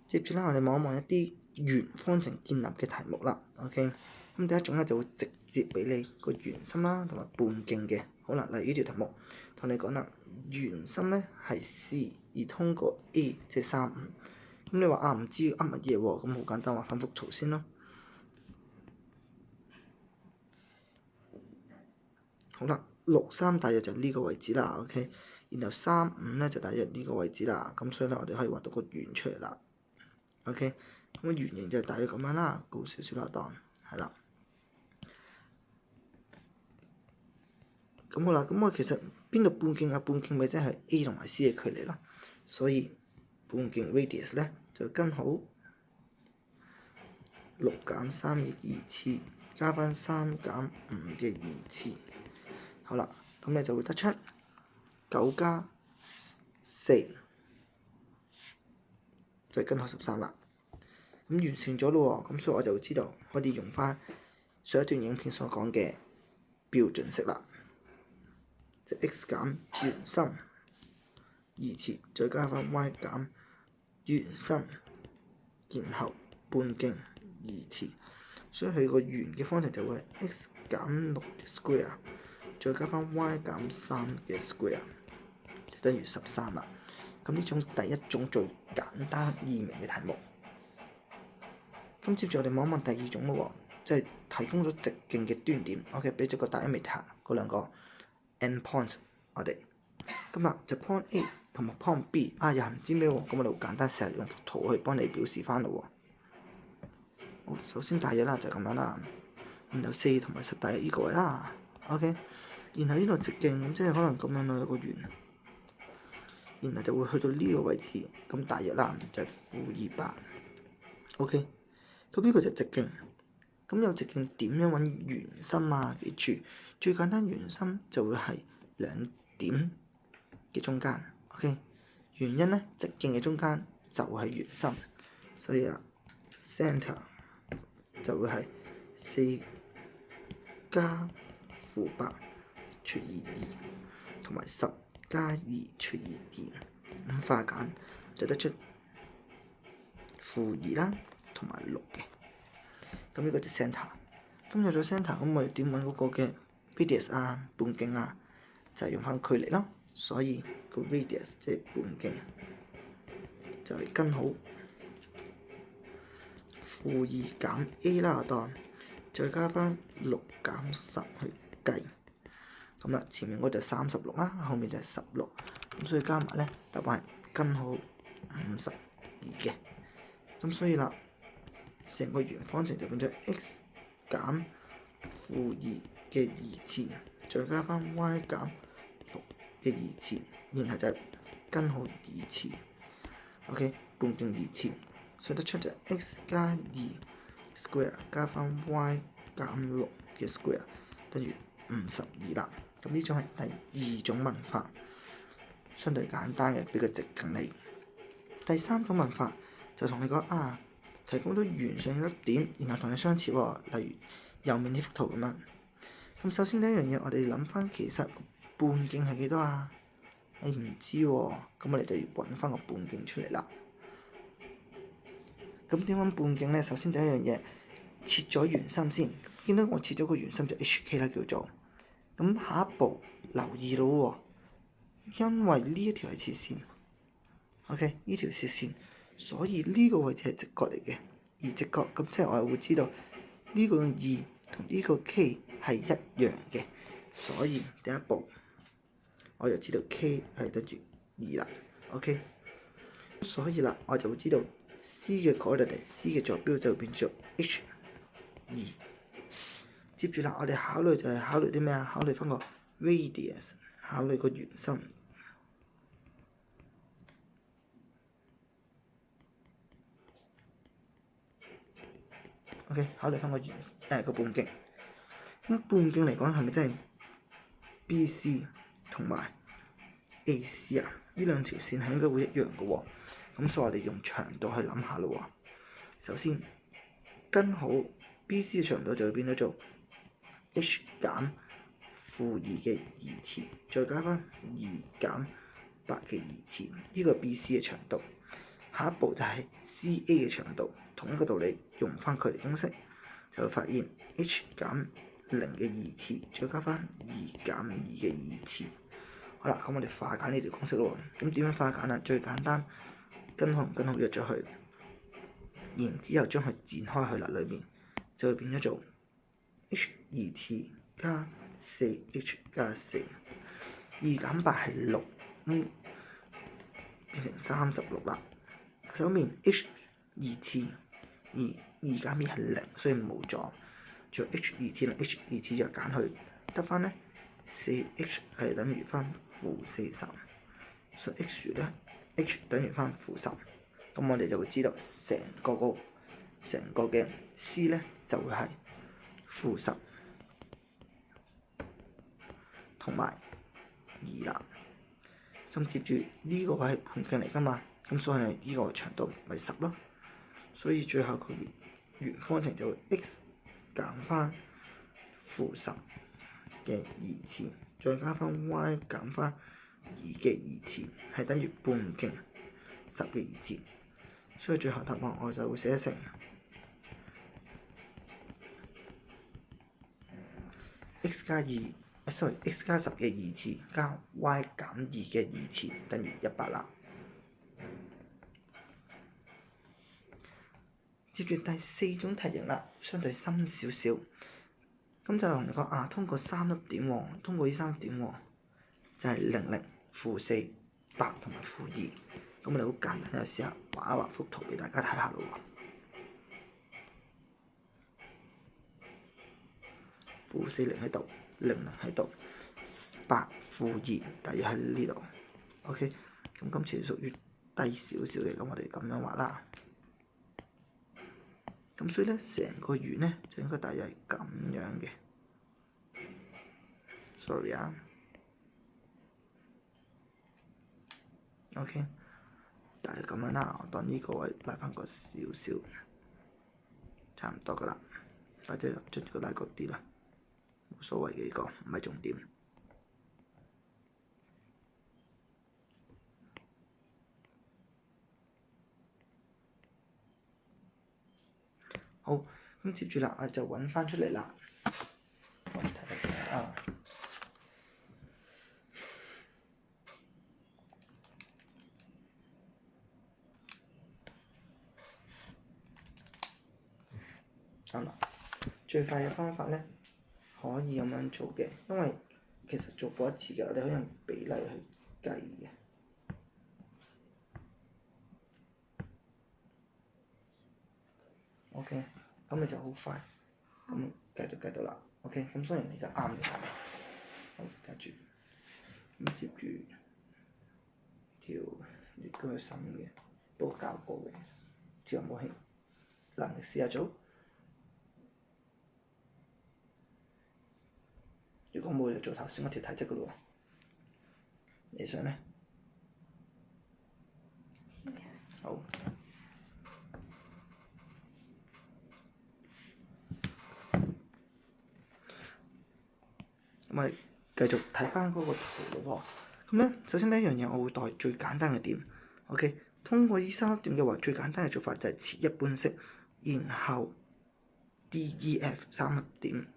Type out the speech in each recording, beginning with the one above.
接住咧，我哋望一望一啲圓方程建立嘅題目啦。OK， 咁第一種咧就會直接俾你個圓心啦，同埋半徑嘅。好啦，例如呢條題目同你講啦，圓心咧係 C， 而通過 A 即係35。咁你話唔知噏乜嘢喎？咁好簡單，畫翻幅圖先咯。好啦，63大約就呢個位置啦。OK， 然後35咧就大約呢個位置啦。咁所以咧，我哋可以畫到個圓出嚟啦。OK， 咁圓形就大約咁樣啦，高少少啦，當係啦。咁好啦，咁我其實邊度半徑啊？半徑咪即係 A 同埋 C 嘅距離咯。所以半徑 radius 咧就跟好6減3嘅2次，加翻3減5嘅2次。好啦，咁你就會得出9加4，就係跟好13啦。咁完成咗咯喎，咁所以我就會知道可以用翻上一段影片所講嘅標準式啦，即係 x 減圓心2次，再加翻 y 減圓心，然後半徑2次，所以佢個圓嘅方程就會係 x 減6嘅 square， 再加翻 y 減3嘅 square， 就等於13啦。咁呢種第一種最簡單易明嘅題目。咁接住我哋望一望第二種咯喎，即係提供咗直徑嘅端點。OK， 俾咗個 diameter 嗰兩個 endpoint 我哋。咁啊就 point A 同埋 point B 又唔知咩喎，咁我哋好簡單，成日用幅圖去幫你表示翻咯喎。好，首先大約啦就咁樣啦，然後4同埋10大約呢個位啦。OK， 然後呢度直徑咁即係可能咁樣咯，有個圓，然後就會去到呢個位置，咁大約啦就係-200。OK。咁呢個就係直徑，咁有直徑點樣揾圓心啊？記住，最簡單圓心就會係兩點嘅中間。OK， 原因咧，直徑嘅中間就係圓心，所以啊 ，centre 就會係4加-8除以2，同埋10加2除以2，咁化簡就得出-2啦。同埋6嘅，咁呢個就 centre。咁有咗 centre，咁我哋點揾嗰個嘅 radius 啊、半徑啊，就係用翻距離咯。所以個 radius 即係半徑，就係跟好-2減 A 啦，當再加翻6減10去計。咁啦，前面嗰就36啦，後面就係16，咁所以加埋咧，答案係跟好52嘅。咁所以啦。成個圓方程就變咗 x 減-2嘅2次，再加翻 y 減6嘅2次，然後就係跟好2次。OK， 半徑2次，所以得出就係 x 加2 square 加翻 y 減6嘅 square 等於52啦。咁呢種係第二種問法，相對簡單嘅，俾個直徑你。第三種問法就同你講提供咗圓上一點，然後同你相似喎，例如右面呢幅圖咁樣。咁首先第一樣嘢，我哋諗翻其實半徑係幾多啊？你唔知喎，咁我哋就要揾翻個半徑出嚟啦。咁點揾半徑咧？首先第一樣嘢，切咗圓心先。見到我切咗個圓心就 HK 啦，叫做。咁下一步留意咯喎，因為呢一條係切線。OK， 呢條切線。所以呢個位置係直角嚟嘅，而直角咁即係我係會知道呢個2同呢個 K 係一樣嘅，所以第一步我就知道 K 係等於2啦。OK， 所以啦，我就會知道 C 嘅 coordinate，C 嘅坐標就會變咗 H2。接住啦，我哋考慮就係考慮啲咩啊？考慮翻個 radius， 考慮個圓心。OK， 考慮翻個半徑。咁半徑嚟講係咪真係 BC 同埋 AC 啊？呢兩條線係應該會一樣嘅喎。咁所以我哋用長度去諗下咯喎。首先跟好 BC 嘅長度就會變咗做 H 減-2嘅2次，再加翻2減8嘅2次，呢個係 BC 嘅長度。下一步就係 CA 嘅長度，同一個道理用翻距離公式，就會發現 h 減0嘅2次，再加翻2減2嘅2次。好啦，咁我哋化簡呢條公式咯。咁點樣化簡啊？最簡單，根號同根號約咗佢，然之後將佢展開去啦，裏面就會變咗做 h 2次加 4h 加4，2減8係6，咁變成36啦。手面 h 2次，而2減2係0，所以冇咗。仲有 h 2次同 h 2次就減去，得翻咧 4h 係等於翻-40，所以 h 等於翻-10。咁我哋就會知道成個嘅 C 咧就會係-10同埋2啦。咁接住呢個位係半徑嚟㗎嘛，咁所以呢個長度咪10咯。所以最後佢圓方程就會 x 減翻-10嘅2次，再加翻 y 減翻2嘅2次，係等於半徑10嘅2次。所以最後答案我就會寫成 x 加10嘅2次加 y 減2嘅2次等於100啦。接住第4種題型啦，相對深少少，咁就同你講啊，通過3粒點喎，通過呢3粒點喎，就係00、-4、8同埋-2。咁我哋好簡單，就試下畫一畫幅圖俾大家睇下咯喎。-4零喺度，00喺度，8 -2大約喺呢度。OK， 咁今次屬於低少少嘅，咁我哋咁樣畫啦。咁所以咧，成個圓咧就應該大約係咁樣嘅。Sorry 啊。OK， 大約咁樣啦。我當呢個位拉翻個少少，差唔多噶啦。或者將呢個拉高啲啦，冇所謂嘅，呢個唔係重點。好，咁接住啦，我就揾翻出嚟啦。我哋睇睇先啊。啱啦，最快嘅方法咧，可以咁樣做嘅，因為其實做過一次嘅，你可以用比例去計嘅。OK， 咁你就好快，咁計到啦。OK， 咁雖然你而家啱嘅，好跟住，咁接住條亦都係深嘅，不過教過嘅，其實條有冇興能力試下做？如果冇就做頭先嗰條體積嘅咯喎，你想咧？好。咁我哋繼續睇翻嗰個圖咯喎。咁咧，首先呢一樣嘢，我會代最簡單嘅點。OK， 通過呢3粒點嘅話，最簡單嘅做法就係設一般式，然後 D、E、F 3粒點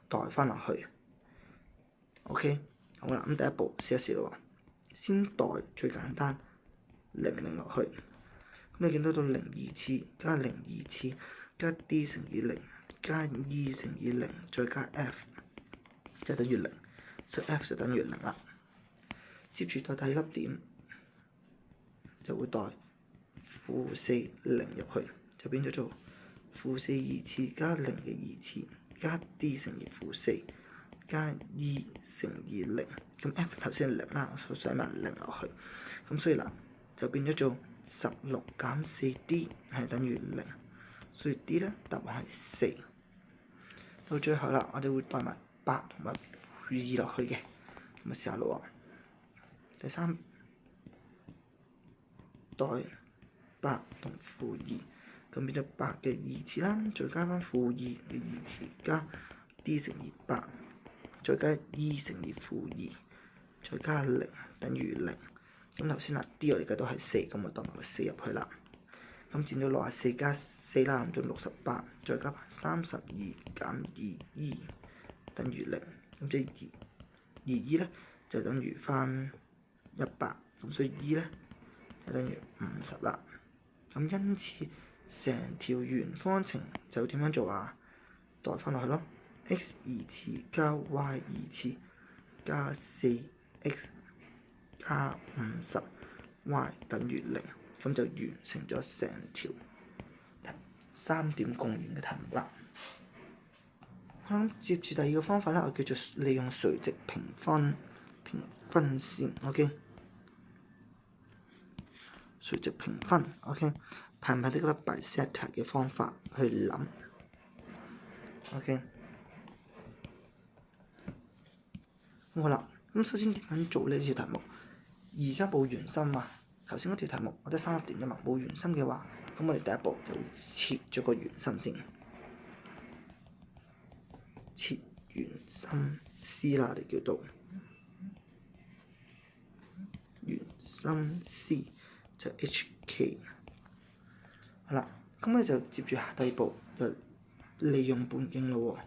代翻落去。OK， 好啦，咁第一步試一試咯喎。先代最簡單00落去，咁你見到0 2次加0 2次加 D 乘以0加 E 乘以0再加 F。就等於0，所以 F 就等於0啦。接住代第二粒點，就會代-4 0入去，就變咗做-4 2次加0嘅2次加 D 乘以-4加 E 乘以0。咁 F 頭先係0啦，所以寫埋0落去。咁所以嗱就變咗做16減 4D 係等於0，所以 D 咧答案係4。到最後啦，我哋會代埋8同埋-2落去嘅，咁啊試下咯喎。第3代8同-2，咁變咗8嘅2次啦，再加翻-2嘅2次，加 D 乘以8，再加 E 乘以-2，再加0等於0。咁頭先啦 ，D 我哋計到係4，咁我代埋個4入去啦。咁佔咗64加4啦，咁就68，再加翻32減 2e 等於0，咁即係2e 咧就等於翻100，咁所以 e 咧就等於50啦。咁因此成條圓方程就點樣做啊？代翻落去咯 ，x 二次加 y 二次加 4x 加50y 等於0，咁就完成咗成條3點共圓嘅題目啦。好啦，接住第二個方法咧，我叫做利用垂直平分線 ，OK。垂直平分 ，OK， 憑呢個 bisector 嘅方法去諗 ，OK。好啦，咁首先點樣做呢條題目？而家冇圓心嘛，頭先嗰條題目我得3粒點啫嘛，冇圓心嘅話，咁我哋第一步就會切咗個圓心先，切圓心 C 啦，我哋叫做圓心 C。就 HK， 好啦，咁你就接住下第二步就利用半徑咯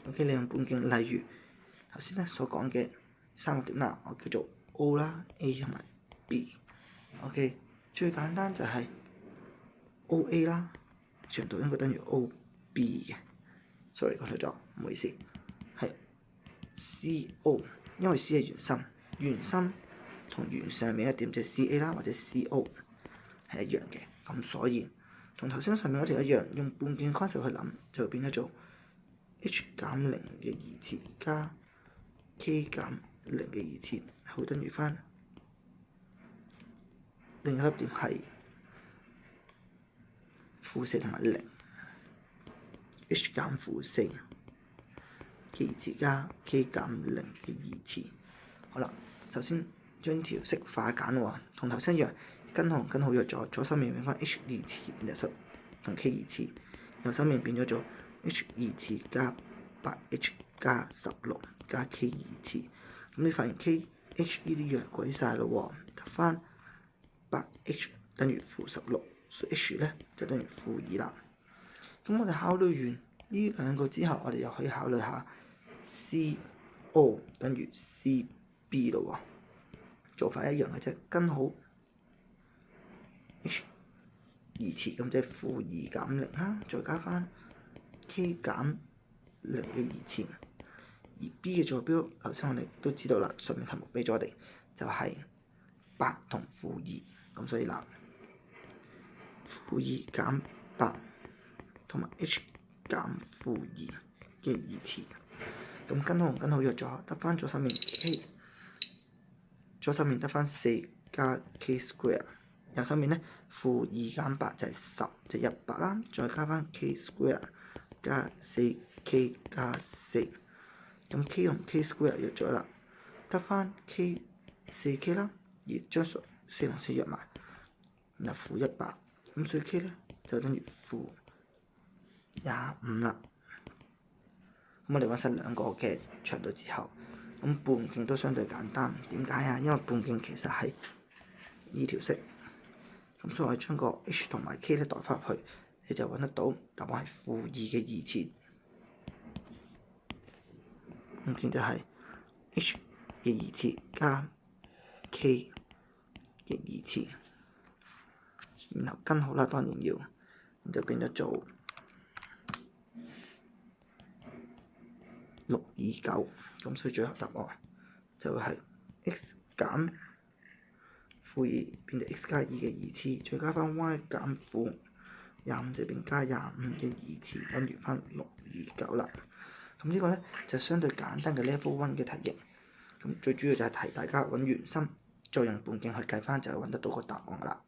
喎。OK， 利用半徑，例如頭先咧所講嘅3個點啦，我叫做 O 啦、A 同埋 B。OK， 最簡單就係 OA 啦，長度應該等於 OB 嘅。sorry 講錯咗，唔好意思，係 CO。因為 C 係圓心，圓心同圓上面一點就係 CA 啦，或者 CO 係一樣嘅，咁所以同頭先上面嗰條一樣，用半徑 concept 去諗，就會變咗做 h 減0嘅二次加 k 減0嘅二次，會等於翻另一粒點係-4同埋0 ，h 減-4。嘅二次加 k 減0嘅二次，好啦，首先將條式化簡喎，同頭先一樣，根號跟號約咗，左手面變翻 h 二次，10同 k 二次，右手面變咗做 h 二次加 8h 加16加 k 二次，咁你發現 k、h 呢啲約鬼晒咯喎，得翻 8h 等於-16，所以 h 咧就等於-2啦。咁我哋考慮完呢兩個之後，我哋又可以考慮下 CO 等於 CB 咯喎，做法一樣嘅啫，跟好 h 二次，咁即係-2減0啦，再加翻 k 減0嘅二次，而 B 嘅坐標頭先我哋都知道啦，上面題目俾咗我哋就係8同-2，咁所以嗱-2減8同埋 h 減-2嘅二次。咁跟號同跟號約咗，得翻左手面 k， 左手面得翻4加 k square， 右手面咧-2減8就係10，就係100啦，再加翻 k square 加 4k 加4，咁 k 同 k square 約咗啦，得翻 k 4k 啦，而將4同4約埋，然後-100，咁所以 k 咧就等於-25啦。咁我哋揾晒兩個嘅長度之後，咁半徑都相對簡單。點解啊？因為半徑其實係呢條式，咁所以我哋將個 h 同埋 k 咧代翻入去，你就揾得到答案係-2嘅二次。半徑就係 h 嘅二次加 k 嘅二次，然後跟號啦，當然要，咁就變咗做629，咁所以最後答案就會係 x 減-2變咗 x 加2嘅二次，再加翻 y 減-25就變加25嘅二次，等於翻629啦。咁呢個咧就相對簡單嘅 level 1嘅題型，咁最主要就係提大家揾圓心，再用半徑去計翻就係揾得到個答案啦。